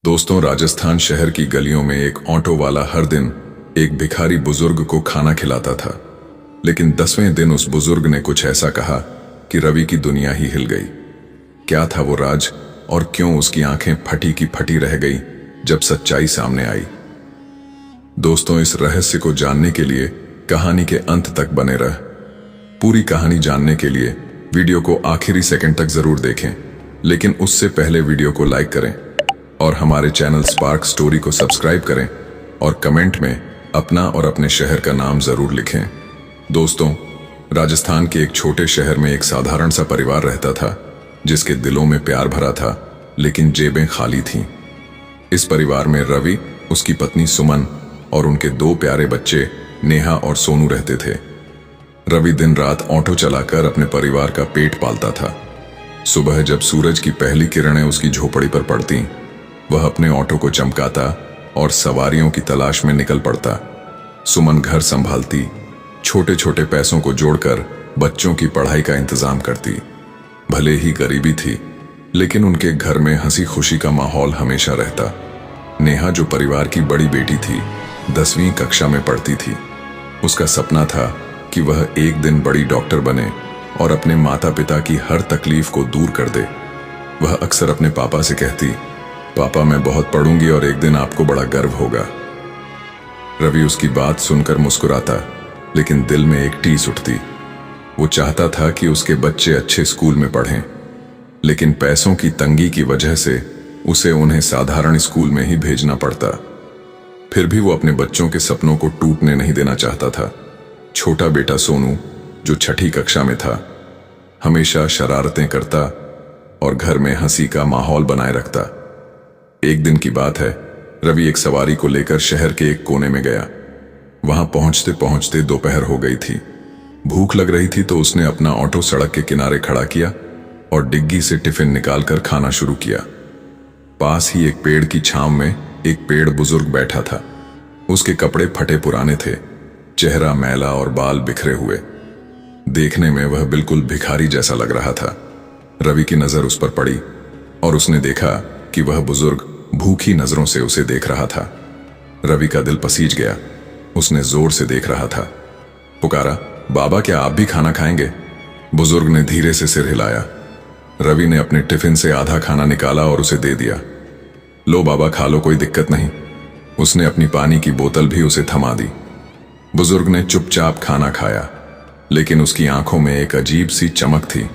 दोस्तों, राजस्थान शहर की गलियों में एक ऑटो वाला हर दिन एक भिखारी बुजुर्ग को खाना खिलाता था। लेकिन 10वें दिन उस बुजुर्ग ने कुछ ऐसा कहा कि रवि की दुनिया ही हिल गई। क्या था वो राज और क्यों उसकी आंखें फटी की फटी रह गई जब सच्चाई सामने आई? दोस्तों, इस रहस्य को जानने के लिए कहानी के अंत तक बने रह। पूरी कहानी जानने के लिए वीडियो को आखिरी सेकंड तक जरूर देखें, लेकिन उससे पहले वीडियो को लाइक करें और हमारे चैनल स्पार्क स्टोरी को सब्सक्राइब करें और कमेंट में अपना और अपने शहर का नाम जरूर लिखें। दोस्तों, राजस्थान के एक छोटे शहर में एक साधारण सा परिवार रहता था जिसके दिलों में प्यार भरा था, लेकिन जेबें खाली थीं। इस परिवार में रवि, उसकी पत्नी सुमन और उनके 2 प्यारे बच्चे नेहा और सोनू रहते थे। रवि दिन रात ऑटो चलाकर अपने परिवार का पेट पालता था। सुबह जब सूरज की पहली किरणें उसकी झोपड़ी पर पड़ती, वह अपने ऑटो को चमकाता और सवारियों की तलाश में निकल पड़ता। सुमन घर संभालती, छोटे छोटे पैसों को जोड़कर बच्चों की पढ़ाई का इंतजाम करती। भले ही गरीबी थी, लेकिन उनके घर में हंसी खुशी का माहौल हमेशा रहता। नेहा, जो परिवार की बड़ी बेटी थी, 10वीं कक्षा में पढ़ती थी। उसका सपना था कि वह एक दिन बड़ी डॉक्टर बने और अपने माता पिता की हर तकलीफ को दूर कर दे। वह अक्सर अपने पापा से कहती, पापा, मैं बहुत पढ़ूंगी और एक दिन आपको बड़ा गर्व होगा। रवि उसकी बात सुनकर मुस्कुराता, लेकिन दिल में एक टीस उठती। वो चाहता था कि उसके बच्चे अच्छे स्कूल में पढ़ें, लेकिन पैसों की तंगी की वजह से उसे उन्हें साधारण स्कूल में ही भेजना पड़ता। फिर भी वो अपने बच्चों के सपनों को टूटने नहीं देना चाहता था। छोटा बेटा सोनू, जो 6ठी कक्षा में था, हमेशा शरारतें करता और घर में हंसी का माहौल बनाए रखता। एक दिन की बात है, रवि एक सवारी को लेकर शहर के एक कोने में गया। वहां पहुंचते पहुंचते दोपहर हो गई थी। भूख लग रही थी तो उसने अपना ऑटो सड़क के किनारे खड़ा किया और डिग्गी से टिफिन निकालकर खाना शुरू किया। पास ही एक पेड़ की छांव में एक पेड़ बुजुर्ग बैठा था। उसके कपड़े फटे पुराने थे, चेहरा मैला और बाल बिखरे हुए। देखने में वह बिल्कुल भिखारी जैसा लग रहा था। रवि की नजर उस पर पड़ी और उसने देखा कि वह बुजुर्ग भूखी नजरों से उसे देख रहा था। रवि का दिल पसीज गया। उसने जोर से देख रहा था। पुकारा, बाबा, क्या आप भी खाना खाएंगे? बुजुर्ग ने धीरे से सिर हिलाया। रवि ने अपने टिफिन से आधा खाना निकाला और उसे दे दिया। लो बाबा, खा लो, कोई दिक्कत नहीं। उसने अपनी पानी की बोतल भी उसे थमा दी। बुजुर्ग ने चुपचाप खाना खाया, लेकिन उसकी आंखों में एक अजीब सी चमक थी।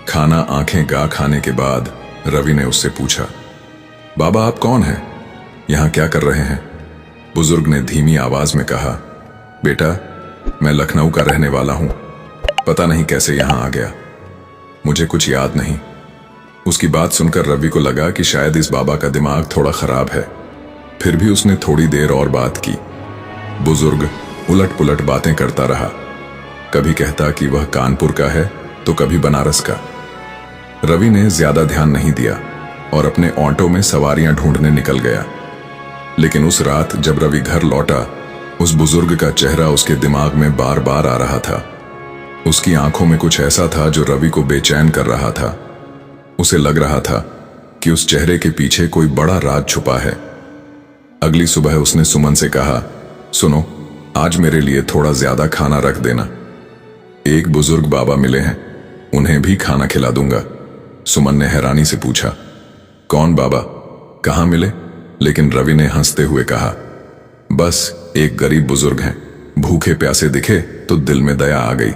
खाना आंखें गा खाने के बाद रवि ने उससे पूछा, बाबा, आप कौन हैं? यहां क्या कर रहे हैं? बुजुर्ग ने धीमी आवाज में कहा, बेटा, मैं लखनऊ का रहने वाला हूं। पता नहीं कैसे यहां आ गया, मुझे कुछ याद नहीं। उसकी बात सुनकर रवि को लगा कि शायद इस बाबा का दिमाग थोड़ा खराब है। फिर भी उसने थोड़ी देर और बात की। बुजुर्ग उलट पुलट बातें करता रहा। कभी कहता कि वह कानपुर का है तो कभी बनारस का। रवि ने ज्यादा ध्यान नहीं दिया और अपने ऑटो में सवारियां ढूंढने निकल गया। लेकिन उस रात जब रवि घर लौटा, उस बुजुर्ग का चेहरा उसके दिमाग में बार बार आ रहा था। उसकी आंखों में कुछ ऐसा था जो रवि को बेचैन कर रहा था। उसे लग रहा था कि उस चेहरे के पीछे कोई बड़ा राज छुपा है। अगली सुबह उसने सुमन से कहा, सुनो, आज मेरे लिए थोड़ा ज्यादा खाना रख देना। एक बुजुर्ग बाबा मिले हैं, उन्हें भी खाना खिला दूंगा। सुमन ने हैरानी से पूछा, कौन बाबा, कहां मिले? लेकिन रवि ने हंसते हुए कहा, बस एक गरीब बुजुर्ग हैं, भूखे प्यासे दिखे तो दिल में दया आ गई।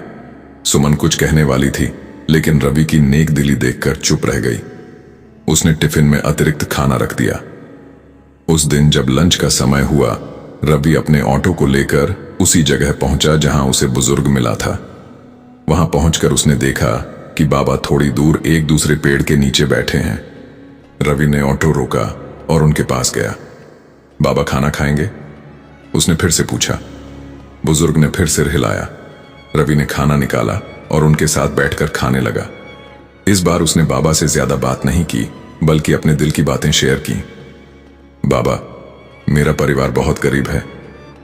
सुमन कुछ कहने वाली थी, लेकिन रवि की नेक दिली देखकर चुप रह गई। उसने टिफिन में अतिरिक्त खाना रख दिया। उस दिन जब लंच का समय हुआ, रवि अपने ऑटो को लेकर उसी जगह पहुंचा जहां उसे बुजुर्ग मिला था। वहां पहुंचकर उसने देखा कि बाबा थोड़ी दूर एक दूसरे पेड़ के नीचे बैठे हैं। रवि ने ऑटो रोका और उनके पास गया। बाबा, खाना खाएंगे? उसने फिर से पूछा। बुजुर्ग ने फिर सिर हिलाया। रवि ने खाना निकाला और उनके साथ बैठकर खाने लगा। इस बार उसने बाबा से ज्यादा बात नहीं की, बल्कि अपने दिल की बातें शेयर की। बाबा, मेरा परिवार बहुत गरीब है।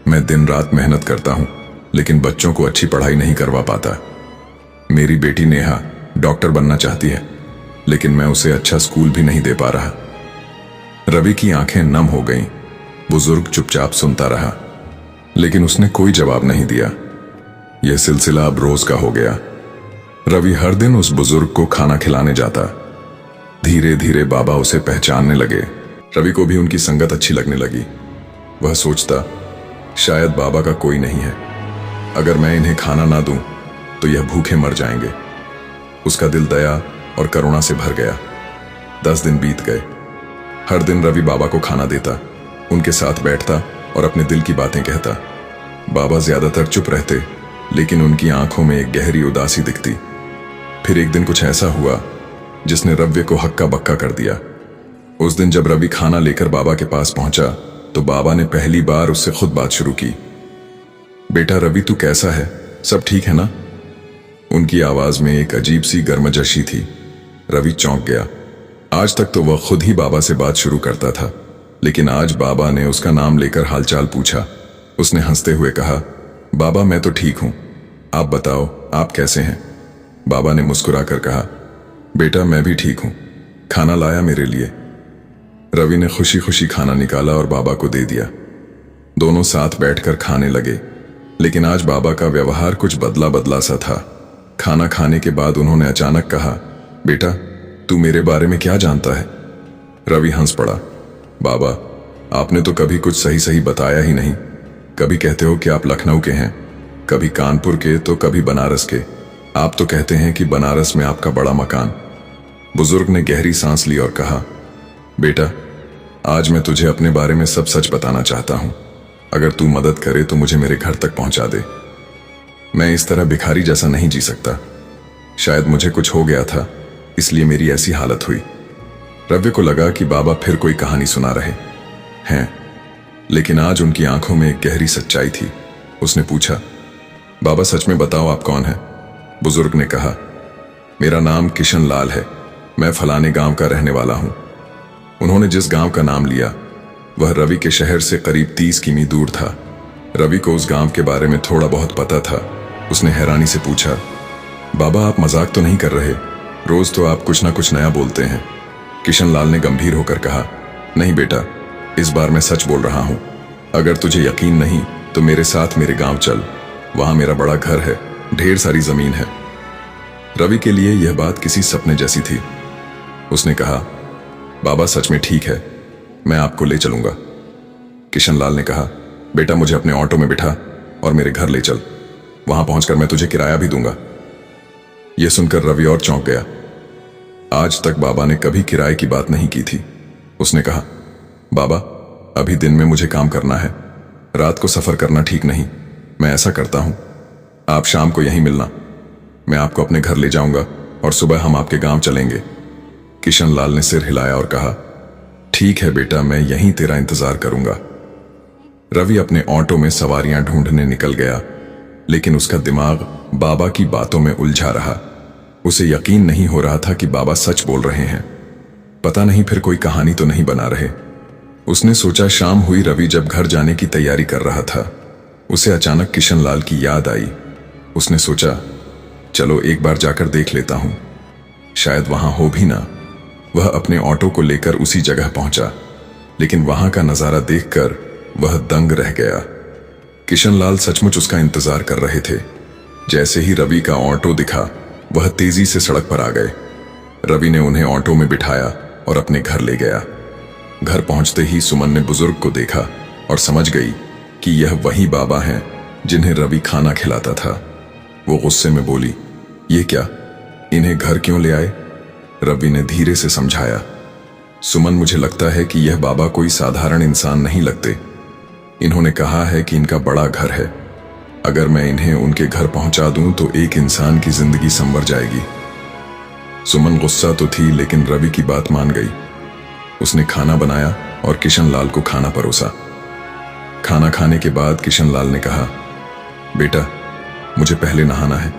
मैं दिन रात मेहनत करता हूं, लेकिन बच्चों को अच्छी पढ़ाई नहीं करवा पाता। मेरी बेटी नेहा डॉक्टर बनना चाहती है, लेकिन मैं उसे अच्छा स्कूल भी नहीं दे पा रहा। रवि की आंखें नम हो गईं। बुजुर्ग चुपचाप सुनता रहा, लेकिन उसने कोई जवाब नहीं दिया। यह सिलसिला अब रोज का हो गया। रवि हर दिन उस बुजुर्ग को खाना खिलाने जाता। धीरे धीरे बाबा उसे पहचानने लगे। रवि को भी उनकी संगत अच्छी लगने लगी। वह सोचता, शायद बाबा का कोई नहीं है। अगर मैं इन्हें खाना ना दूं तो यह भूखे मर जाएंगे। उसका दिल दया और करुणा से भर गया। 10 दिन बीत गए। हर दिन रवि बाबा को खाना देता, उनके साथ बैठता और अपने दिल की बातें कहता। बाबा ज्यादातर चुप रहते, लेकिन उनकी आंखों में एक गहरी उदासी दिखती। फिर एक दिन कुछ ऐसा हुआ जिसने रवि को हक्का बक्का कर दिया। उस दिन जब रवि खाना लेकर बाबा के पास पहुंचा तो बाबा ने पहली बार उससे खुद बात शुरू की। बेटा रवि, तू कैसा है? सब ठीक है ना? उनकी आवाज में एक अजीब सी गर्मजोशी थी। रवि चौंक गया। आज तक तो वह खुद ही बाबा से बात शुरू करता था, लेकिन आज बाबा ने उसका नाम लेकर हालचाल पूछा। उसने हंसते हुए कहा, बाबा मैं तो ठीक हूं, आप बताओ आप कैसे हैं? बाबा ने मुस्कुराकर कहा, बेटा मैं भी ठीक हूं, खाना लाया मेरे लिए? रवि ने खुशी खुशी खाना निकाला और बाबा को दे दिया। दोनों साथ बैठकर खाने लगे, लेकिन आज बाबा का व्यवहार कुछ बदला बदला सा था। खाना खाने के बाद उन्होंने अचानक कहा, बेटा तू मेरे बारे में क्या जानता है? रवि हंस पड़ा। बाबा, आपने तो कभी कुछ सही सही बताया ही नहीं। कभी कहते हो कि आप लखनऊ के हैं, कभी कानपुर के, तो कभी बनारस के। आप तो कहते हैं कि बनारस में आपका बड़ा मकान। बुजुर्ग ने गहरी सांस ली और कहा, बेटा आज मैं तुझे अपने बारे में सब सच बताना चाहता हूं। अगर तू मदद करे तो मुझे मेरे घर तक पहुंचा दे। मैं इस तरह भिखारी जैसा नहीं जी सकता। शायद मुझे कुछ हो गया था, इसलिए मेरी ऐसी हालत हुई। रवि को लगा कि बाबा फिर कोई कहानी सुना रहे हैं, लेकिन आज उनकी आंखों में एक गहरी सच्चाई थी। उसने पूछा, बाबा सच में बताओ आप कौन हैं? बुजुर्ग ने कहा, मेरा नाम किशन लाल है, मैं फलाने गांव का रहने वाला हूं। उन्होंने जिस गांव का नाम लिया वह रवि के शहर से करीब 30 किमी दूर था। रवि को उस गांव के बारे में थोड़ा बहुत पता था। उसने हैरानी से पूछा, बाबा आप मजाक तो नहीं कर रहे? रोज तो आप कुछ ना कुछ नया बोलते हैं। किशन लाल ने गंभीर होकर कहा, नहीं बेटा, इस बार मैं सच बोल रहा हूं। अगर तुझे यकीन नहीं तो मेरे साथ मेरे गांव चल, वहां मेरा बड़ा घर है, ढेर सारी जमीन है। रवि के लिए यह बात किसी सपने जैसी थी। उसने कहा, बाबा सच में ठीक है, मैं आपको ले चलूंगा। किशन लाल ने कहा, बेटा मुझे अपने ऑटो में बिठा और मेरे घर ले चल, वहां पहुंचकर मैं तुझे किराया भी दूंगा। यह सुनकर रवि और चौंक गया। आज तक बाबा ने कभी किराए की बात नहीं की थी। उसने कहा, बाबा अभी दिन में मुझे काम करना है, रात को सफर करना ठीक नहीं। मैं ऐसा करता हूं, आप शाम को यहीं मिलना, मैं आपको अपने घर ले जाऊंगा और सुबह हम आपके गांव चलेंगे। किशन लाल ने सिर हिलाया और कहा, ठीक है बेटा, मैं यहीं तेरा इंतजार करूंगा। रवि अपने ऑटो में सवारियां ढूंढने निकल गया, लेकिन उसका दिमाग बाबा की बातों में उलझा रहा। उसे यकीन नहीं हो रहा था कि बाबा सच बोल रहे हैं। पता नहीं फिर कोई कहानी तो नहीं बना रहे। उसने सोचा। शाम हुई। रवि जब घर जाने की तैयारी कर रहा था, उसे अचानक किशन लाल की याद आई। उसने सोचा, चलो एक बार जाकर देख लेता हूं, शायद वहां हो भी ना। वह अपने ऑटो को लेकर उसी जगह पहुंचा, लेकिन वहां का नजारा देखकर वह दंग रह गया। किशन लाल सचमुच उसका इंतजार कर रहे थे। जैसे ही रवि का ऑटो दिखा, वह तेजी से सड़क पर आ गए। रवि ने उन्हें ऑटो में बिठाया और अपने घर ले गया। घर पहुंचते ही सुमन ने बुजुर्ग को देखा और समझ गई कि यह वही बाबा हैं जिन्हें रवि खाना खिलाता था। वो गुस्से में बोली, ये क्या, इन्हें घर क्यों ले आए? रवि ने धीरे से समझाया, सुमन मुझे लगता है कि यह बाबा कोई साधारण इंसान नहीं लगते। इन्होंने कहा है कि इनका बड़ा घर है। अगर मैं इन्हें उनके घर पहुंचा दूं तो एक इंसान की जिंदगी संवर जाएगी। सुमन गुस्सा तो थी, लेकिन रवि की बात मान गई। उसने खाना बनाया और किशन लाल को खाना परोसा। खाना खाने के बाद किशन लाल ने कहा, बेटा मुझे पहले नहाना है,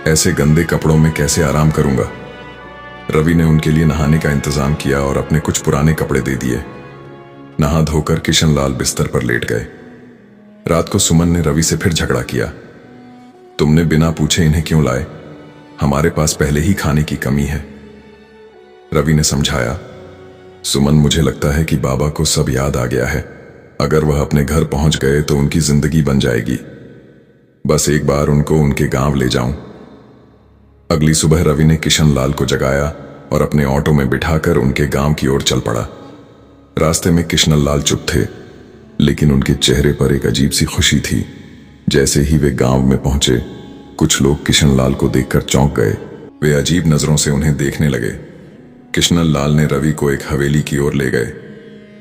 ऐसे गंदे कपड़ों में कैसे आराम करूंगा। रवि ने उनके लिए नहाने का इंतजाम किया और अपने कुछ पुराने कपड़े दे दिए। नहा धोकर किशन लाल बिस्तर पर लेट गए। रात को सुमन ने रवि से फिर झगड़ा किया, तुमने बिना पूछे इन्हें क्यों लाए? हमारे पास पहले ही खाने की कमी है। रवि ने समझाया, सुमन, मुझे लगता है कि बाबा को सब याद आ गया है। अगर वह अपने घर पहुंच गए तो उनकी जिंदगी बन जाएगी। बस एक बार उनको उनके गांव ले जाऊं। अगली सुबह रवि ने किशन लाल को जगाया और अपने ऑटो में बिठाकर उनके गांव की ओर चल पड़ा। रास्ते में किशन लाल चुप थे, लेकिन उनके चेहरे पर एक अजीब सी खुशी थी। जैसे ही वे गांव में पहुंचे, कुछ लोग किशन लाल को देखकर चौंक गए। वे अजीब नजरों से उन्हें देखने लगे। किशन लाल ने रवि को एक हवेली की ओर ले गए।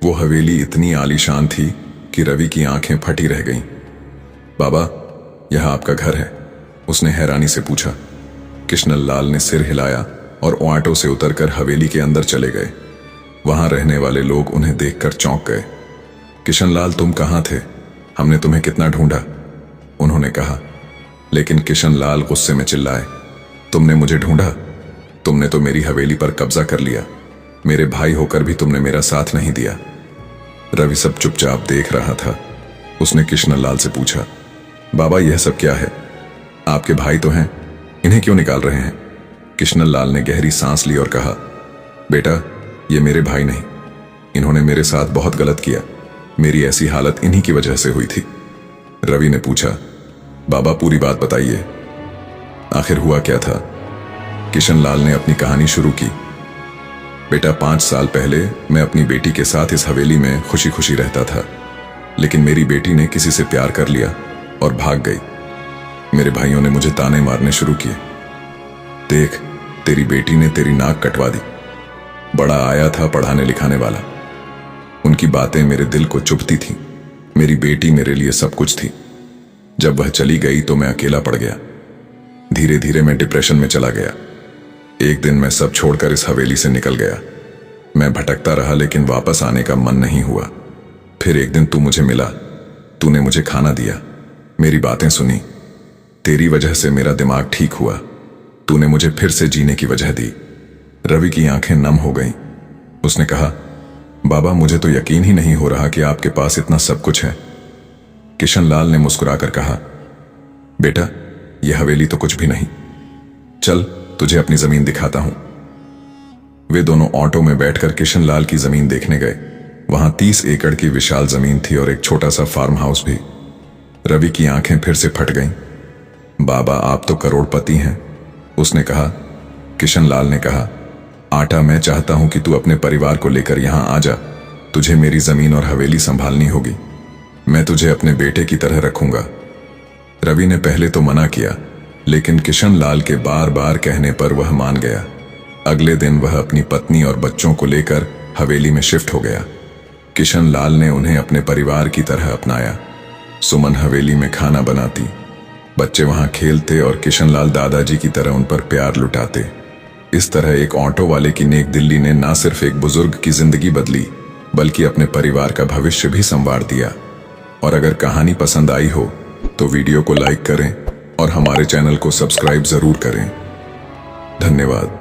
वो हवेली इतनी आलीशान थी कि रवि की आंखें फटी रह गईं। बाबा, यह आपका घर है? उसने हैरानी से पूछा। किशन लाल ने सिर हिलाया और ऑटो से उतरकर हवेली के अंदर चले गए। वहां रहने वाले लोग उन्हें देखकर चौंक गए। किशन लाल, तुम कहां थे? हमने तुम्हें कितना ढूंढा, उन्होंने कहा। लेकिन किशन लाल गुस्से में चिल्लाए, तुमने मुझे ढूंढा? तुमने तो मेरी हवेली पर कब्जा कर लिया। मेरे भाई होकर भी तुमने मेरा साथ नहीं दिया। रवि सब चुपचाप देख रहा था। उसने किशन लाल से पूछा, बाबा यह सब क्या है? आपके भाई तो हैं, इन्हें क्यों निकाल रहे हैं? किशन लाल ने गहरी सांस ली और कहा, बेटा, ये मेरे भाई नहीं। इन्होंने मेरे साथ बहुत गलत किया। मेरी ऐसी हालत इन्हीं की वजह से हुई थी। रवि ने पूछा, बाबा पूरी बात बताइए, आखिर हुआ क्या था? किशन लाल ने अपनी कहानी शुरू की। बेटा, 5 साल पहले मैं अपनी बेटी के साथ इस हवेली में खुशी खुशी रहता था, लेकिन मेरी बेटी ने किसी से प्यार कर लिया और भाग गई। मेरे भाइयों ने मुझे ताने मारने शुरू किए। देख, तेरी बेटी ने तेरी नाक कटवा दी। बड़ा आया था पढ़ाने लिखाने वाला। उनकी बातें मेरे दिल को चुभती थीं। मेरी बेटी मेरे लिए सब कुछ थी। जब वह चली गई तो मैं अकेला पड़ गया। धीरे धीरे मैं डिप्रेशन में चला गया। एक दिन मैं सब छोड़कर इस हवेली से निकल गया। मैं भटकता रहा, लेकिन वापस आने का मन नहीं हुआ। फिर एक दिन तू मुझे मिला। तूने मुझे खाना दिया, मेरी बातें सुनी। तेरी वजह से मेरा दिमाग ठीक हुआ। तूने मुझे फिर से जीने की वजह दी। रवि की आंखें नम हो गईं। उसने कहा, बाबा, मुझे तो यकीन ही नहीं हो रहा कि आपके पास इतना सब कुछ है। किशन लाल ने मुस्कुराकर कहा, बेटा, यह हवेली तो कुछ भी नहीं। चल, तुझे अपनी जमीन दिखाता हूं। वे दोनों ऑटो में बैठकर किशन लाल की जमीन देखने गए। वहां 30 एकड़ की विशाल जमीन थी और एक छोटा सा फार्म हाउस भी। रवि की आंखें फिर से फट गईं। बाबा, आप तो करोड़पति हैं, उसने कहा। किशन लाल ने कहा, आटा, मैं चाहता हूं कि तू अपने परिवार को लेकर यहां आ जा। तुझे मेरी जमीन और हवेली संभालनी होगी। मैं तुझे अपने बेटे की तरह रखूंगा। रवि ने पहले तो मना किया, लेकिन किशन लाल के बार बार कहने पर वह मान गया। अगले दिन वह अपनी पत्नी और बच्चों को लेकर हवेली में शिफ्ट हो गया। किशन लाल ने उन्हें अपने परिवार की तरह अपनाया। सुमन हवेली में खाना बनाती, बच्चे वहां खेलते और किशन लाल दादाजी की तरह उन पर प्यार लुटाते। इस तरह एक ऑटो वाले की नेक दिल्ली ने न सिर्फ एक बुजुर्ग की जिंदगी बदली, बल्कि अपने परिवार का भविष्य भी संवार दिया। और अगर कहानी पसंद आई हो तो वीडियो को लाइक करें और हमारे चैनल को सब्सक्राइब जरूर करें। धन्यवाद।